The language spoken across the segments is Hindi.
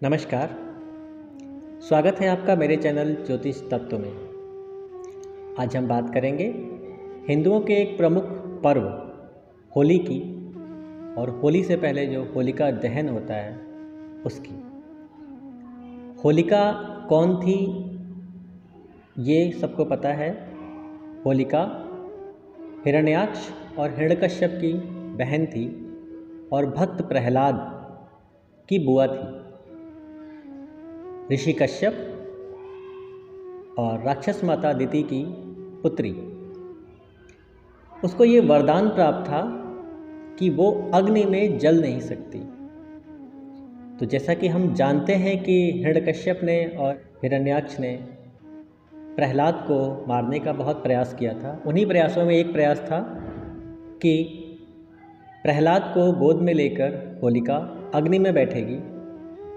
नमस्कार। स्वागत है आपका मेरे चैनल ज्योतिष तत्व में। आज हम बात करेंगे हिंदुओं के एक प्रमुख पर्व होली की, और होली से पहले जो होलिका दहन होता है उसकी। होलिका कौन थी ये सबको पता है। होलिका हिरण्याक्ष और हिरण्यकश्यप की बहन थी और भक्त प्रहलाद की बुआ थी। ऋषि कश्यप और राक्षस माता दिति की पुत्री। उसको ये वरदान प्राप्त था कि वो अग्नि में जल नहीं सकती। तो जैसा कि हम जानते हैं कि हिरण्यकश्यप ने और हिरण्याक्ष ने प्रहलाद को मारने का बहुत प्रयास किया था। उन्हीं प्रयासों में एक प्रयास था कि प्रहलाद को गोद में लेकर होलिका अग्नि में बैठेगी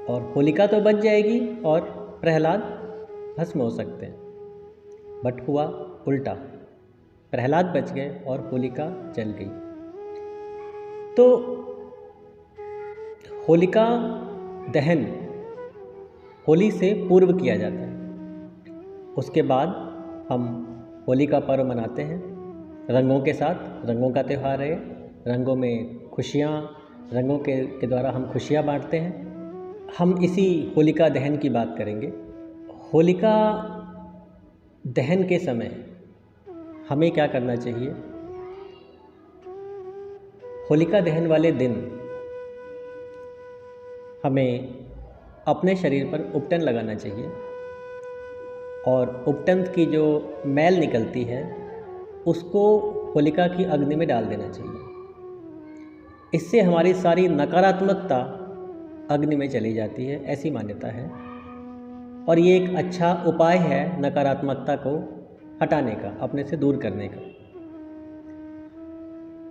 और होलिका तो बच जाएगी और प्रहलाद भस्म हो सकते हैं। बट हुआ उल्टा, प्रहलाद बच गए और होलिका जल गई। तो होलिका दहन होली से पूर्व किया जाता है। उसके बाद हम होली का पर्व मनाते हैं रंगों के साथ। रंगों का त्यौहार है। रंगों में खुशियाँ, रंगों के द्वारा हम खुशियाँ बांटते हैं। हम इसी होलिका दहन की बात करेंगे। होलिका दहन के समय हमें क्या करना चाहिए? होलिका दहन वाले दिन हमें अपने शरीर पर उपटन लगाना चाहिए और उपटन की जो मैल निकलती है उसको होलिका की अग्नि में डाल देना चाहिए। इससे हमारी सारी नकारात्मकता अग्नि में चली जाती है, ऐसी मान्यता है। और ये एक अच्छा उपाय है नकारात्मकता को हटाने का, अपने से दूर करने का।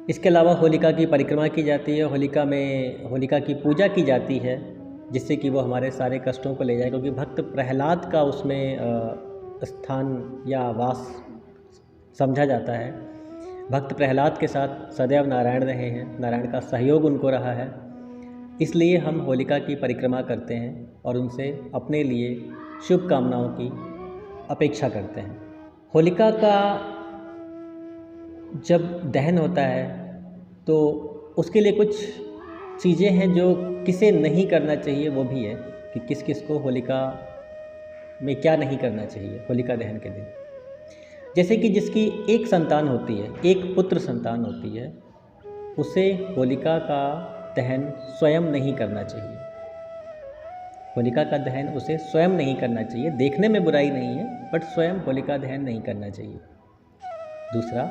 इसके अलावा होलिका की परिक्रमा की जाती है। होलिका की पूजा की जाती है जिससे कि वो हमारे सारे कष्टों को ले जाए, क्योंकि भक्त प्रहलाद का उसमें स्थान या वास समझा जाता है। भक्त प्रहलाद के साथ सदैव नारायण रहे हैं, नारायण का सहयोग उनको रहा है। इसलिए हम होलिका की परिक्रमा करते हैं और उनसे अपने लिए शुभकामनाओं की अपेक्षा करते हैं। होलिका का जब दहन होता है तो उसके लिए कुछ चीज़ें हैं जो किसे नहीं करना चाहिए, वो भी है कि किस किस को होलिका में क्या नहीं करना चाहिए होलिका दहन के दिन। जैसे कि जिसकी एक संतान होती है, एक पुत्र संतान होती है, उसे होलिका का दहन स्वयं नहीं करना चाहिए। होलिका का दहन उसे स्वयं नहीं करना चाहिए। देखने में बुराई नहीं है, बट स्वयं होलिका दहन नहीं करना चाहिए। दूसरा,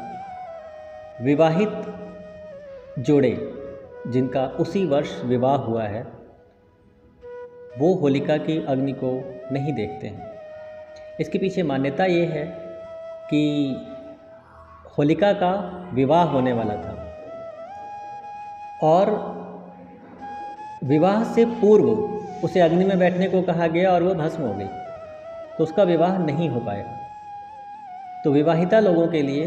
विवाहित जोड़े जिनका उसी वर्ष विवाह हुआ है वो होलिका की अग्नि को नहीं देखते हैं। इसके पीछे मान्यता ये है कि होलिका का विवाह होने वाला था और विवाह से पूर्व उसे अग्नि में बैठने को कहा गया और वो भस्म हो गई, तो उसका विवाह नहीं हो पाएगा। तो विवाहिता लोगों के लिए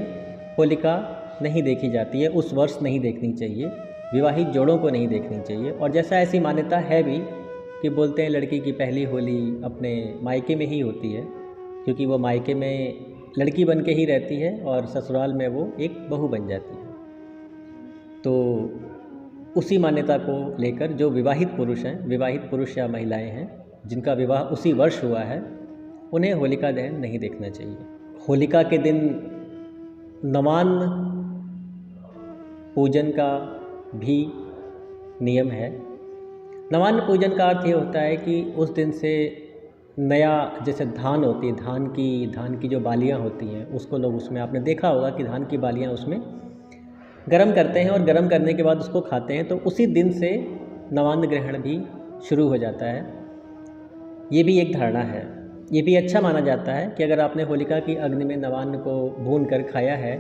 होलिका नहीं देखी जाती है, उस वर्ष नहीं देखनी चाहिए। विवाहित जोड़ों को नहीं देखनी चाहिए। और जैसा ऐसी मान्यता है भी कि बोलते हैं लड़की की पहली होली अपने मायके में ही होती है, क्योंकि वो मायके में लड़की बन के ही रहती है और ससुराल में वो एक बहू बन जाती है। तो उसी मान्यता को लेकर जो विवाहित पुरुष या महिलाएं हैं जिनका विवाह उसी वर्ष हुआ है, उन्हें होलिका दहन नहीं देखना चाहिए। होलिका के दिन नवान्न पूजन का भी नियम है। नवान्न पूजन का अर्थ ये होता है कि उस दिन से नया, जैसे धान होती है, धान की जो बालियाँ होती हैं उसको लोग, उसमें आपने देखा होगा कि धान की बालियाँ उसमें गरम करते हैं और गरम करने के बाद उसको खाते हैं। तो उसी दिन से नवान्न ग्रहण भी शुरू हो जाता है। ये भी एक धारणा है। ये भी अच्छा माना जाता है कि अगर आपने होलिका की अग्नि में नवान्न को भून कर खाया है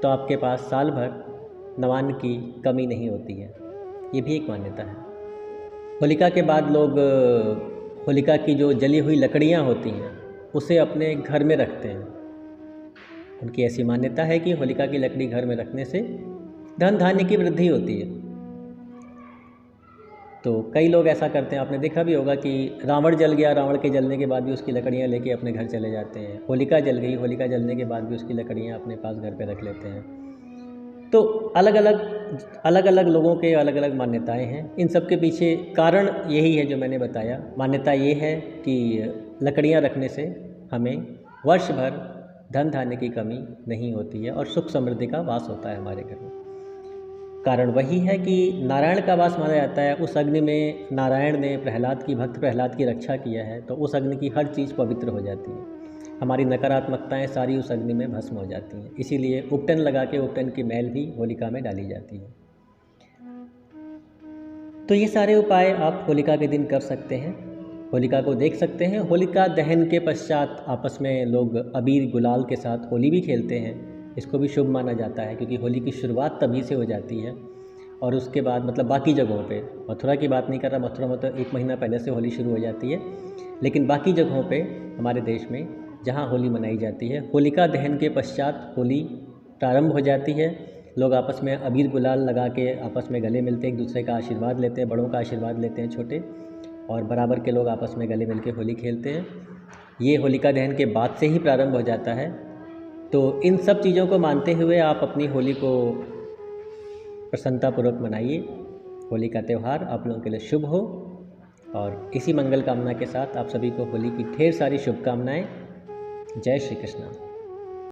तो आपके पास साल भर नवान्न की कमी नहीं होती है। ये भी एक मान्यता है। होलिका के बाद लोग होलिका की जो जली हुई लकड़ियाँ होती हैं उसे अपने घर में रखते हैं। उनकी ऐसी मान्यता है कि होलिका की लकड़ी घर में रखने से धन धान्य की वृद्धि होती है। तो कई लोग ऐसा करते हैं, आपने देखा भी होगा कि रावण जल गया, रावण के जलने के बाद भी उसकी लकड़ियाँ लेके अपने घर चले जाते हैं। होलिका जल गई, होलिका जलने के बाद भी उसकी लकड़ियाँ अपने पास घर पे रख लेते हैं। तो अलग अलग लोगों के अलग अलग मान्यताएं हैं। इन सब के पीछे कारण यही है जो मैंने बताया। मान्यता ये है कि लकड़ियाँ रखने से हमें वर्ष भर धन धान्य की कमी नहीं होती है और सुख समृद्धि का वास होता है हमारे घर में। कारण वही है कि नारायण का वास माना जाता है। उस अग्नि में नारायण ने भक्त प्रहलाद की रक्षा किया है, तो उस अग्नि की हर चीज़ पवित्र हो जाती है। हमारी नकारात्मकताएं सारी उस अग्नि में भस्म हो जाती हैं। इसीलिए उपटन लगा के उपटन की मैल भी होलिका में डाली जाती है। तो ये सारे उपाय आप होलिका के दिन कर सकते हैं। होलिका को देख सकते हैं। होलिका दहन के पश्चात आपस में लोग अबीर गुलाल के साथ होली भी खेलते हैं। इसको भी शुभ माना जाता है, क्योंकि होली की शुरुआत तभी से हो जाती है। और उसके बाद मतलब बाकी जगहों पे, मथुरा की बात नहीं कर रहा, मथुरा में तो 1 महीना पहले से होली शुरू हो जाती है। लेकिन बाकी जगहों पे हमारे देश में जहाँ होली मनाई जाती है, होलिका दहन के पश्चात होली प्रारंभ हो जाती है। लोग आपस में अबीर गुलाल लगा के आपस में गले मिलते हैं, एक दूसरे का आशीर्वाद लेते हैं, बड़ों का आशीर्वाद लेते हैं छोटे, और बराबर के लोग आपस में गले मिल के होली खेलते हैं। ये होलिका दहन के बाद से ही प्रारंभ हो जाता है। तो इन सब चीज़ों को मानते हुए आप अपनी होली को प्रसन्नतापूर्वक मनाइए। होली का त्यौहार आप लोगों के लिए शुभ हो। और इसी मंगल कामना के साथ आप सभी को होली की ढेर सारी शुभकामनाएं। जय श्री कृष्ण।